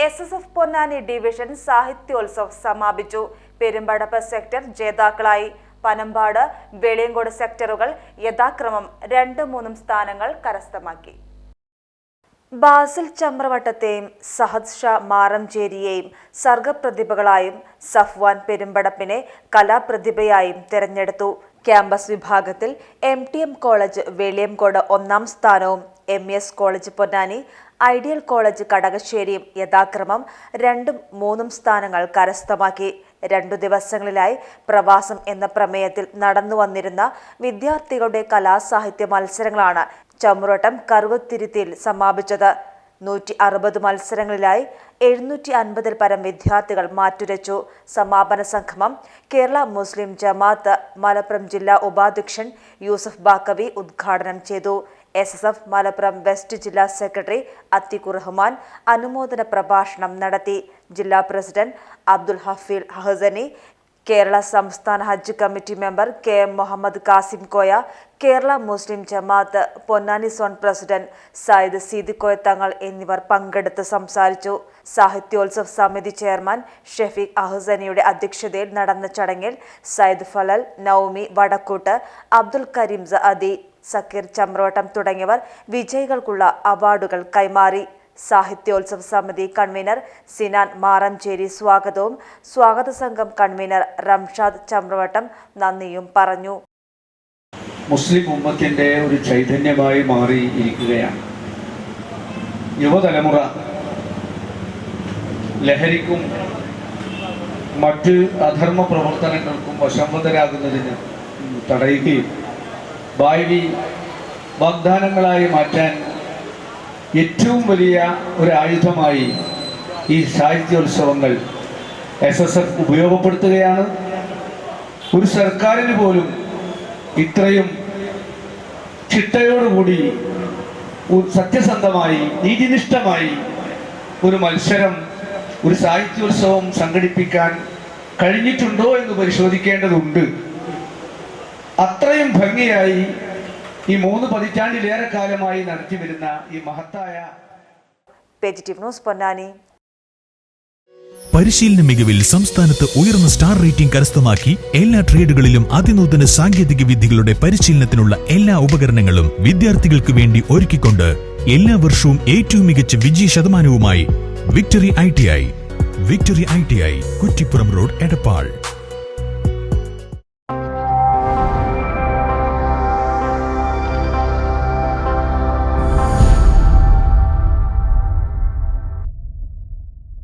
SSF Ponnani division Sahityotsav സമാപിച്ചു. Perumpadappu sector ജേതാക്കളായി. പനമ്പാട്, വെളിയങ്കോട് സെക്ടറുകൾ യഥാക്രമം 2-3 സ്ഥാനങ്ങൾ കരസ്ഥമാക്കി. ബാസിൽ ചമ്രവട്ടത്തെയും സഹദ് ഷാ മാറഞ്ചേരിയെയും സർഗപ്രതിഭകളായും സഫ്വാൻ പെരുമ്പടപ്പിനെ കലാപ്രതിഭയായും തെരഞ്ഞെടുത്തു. ക്യാമ്പസ് വിഭാഗത്തിൽ MTM കോളേജ് വെളിയങ്കോട് 1-ാം സ്ഥാനവും MES college Ponnani, ideal college കടകശ്ശേരിയും യഥാക്രമം 2-3 സ്ഥാനങ്ങൾ കരസ്ഥമാക്കി. 2 ദിവസങ്ങളിലായി പ്രവാസം എന്ന പ്രമേയത്തിൽ നടന്നുവന്നിരുന്ന വിദ്യാർത്ഥികളുടെ കലാസാഹിത്യ മത്സരങ്ങളാണ് ചമ്രോട്ടം കറുവത്തിരുത്തിയിൽ സമാപിച്ചത്. 160 മത്സരങ്ങളിലായി 750-ൽ പരം വിദ്യാർത്ഥികൾ മാറ്റുരച്ചു. സമാപന സംഗമം കേരള മുസ്ലിം ജമാഅത്ത് മലപ്പുറം ജില്ലാ ഉപാധ്യക്ഷൻ യൂസഫ് ബാക്കവി ഉദ്ഘാടനം ചെയ്തു. SSF മലപ്പുറം വെസ്റ്റ് ജില്ലാ സെക്രട്ടറി അത്തിഖുർ റഹ്മാൻ അനുമോദന പ്രഭാഷണം നടത്തി. ജില്ലാ പ്രസിഡന്റ് അബ്ദുൽ ഹഫീൽ ഹസനി, കേരള സംസ്ഥാന ഹജ്ജ് committee member KM Muhammad Kasim Koya, Kerala Muslim Jamaath Ponnani zone president Sayyid Seedikoya Thangal എന്നിവർ പങ്കെടുത്ത് സംസാരിച്ചു. സാഹിത്യോത്സവ് സമിതി ചെയർമാൻ ഷെഫീഖ് അഹ്സനിയുടെ അധ്യക്ഷതയിൽ നടന്ന ചടങ്ങിൽ സയ്യിദ് ഫലൽ, നൌമി വടക്കൂട്ട്, അബ്ദുൽ കരീം സഅദി, സക്കീർ ചമ്രോട്ടം തുടങ്ങിയവർ വിജയികൾക്കുള്ള അവാർഡുകൾ കൈമാറി. സാഹിത്യോത്സവ സമിതി കൺവീനർ സിനാൻ മാറഞ്ചേരി സ്വാഗതവും സ്വാഗത സംഘം കൺവീനർ റംഷാദ് ചമ്രവട്ടം നന്ദിയും പറഞ്ഞു. മുസ്ലിം ഉമ്മത്തിന്റെ ഒരു ചൈതന്യമായി മാറിയിരിക്കുകയാണ്. യുവതലമുറ ലഹരിക്കും മറ്റ് അധർമ്മ പ്രവർത്തനങ്ങൾക്കും വശംവദരാകുന്നതിന് തടയുകയും ഭാവി വാഗ്ദാനങ്ങളായി മാറ്റാൻ ഏറ്റവും വലിയ ഒരു ആയുധമായി ഈ സാഹിത്യോത്സവങ്ങൾ SSF ഉപയോഗപ്പെടുത്തുകയാണ്. ഒരു സർക്കാരിന് പോലും ഇത്രയും ചിട്ടയോടുകൂടി സത്യസന്ധമായി നീതിനിഷ്ഠമായി ഒരു മത്സരം, ഒരു സാഹിത്യോത്സവം സംഘടിപ്പിക്കാൻ കഴിഞ്ഞിട്ടുണ്ടോ എന്ന് പരിശോധിക്കേണ്ടതുണ്ട്. അത്രയും ഭംഗിയായി ഈ 3 പതിറ്റാണ്ടിലേറെ കാലമായി നടത്തിവരുന്ന ഈ മഹത്തായ പൊന്നാനി. പരിശീലന മികവിൽ സംസ്ഥാനത്ത് ഉയർന്ന സ്റ്റാർ റേറ്റിംഗ് കരസ്ഥമാക്കി എല്ലാ ട്രേഡുകളിലും അതിനൂതന സാങ്കേതിക വിദ്യകളുടെ പരിശീലനത്തിനുള്ള എല്ലാ ഉപകരണങ്ങളും വിദ്യാർത്ഥികൾക്ക് വേണ്ടി ഒരുക്കിക്കൊണ്ട് എല്ലാ വർഷവും ഏറ്റവും മികച്ച വിജയ ശതമാനവുമായി victory ITI Kuttippuram road, Edappal.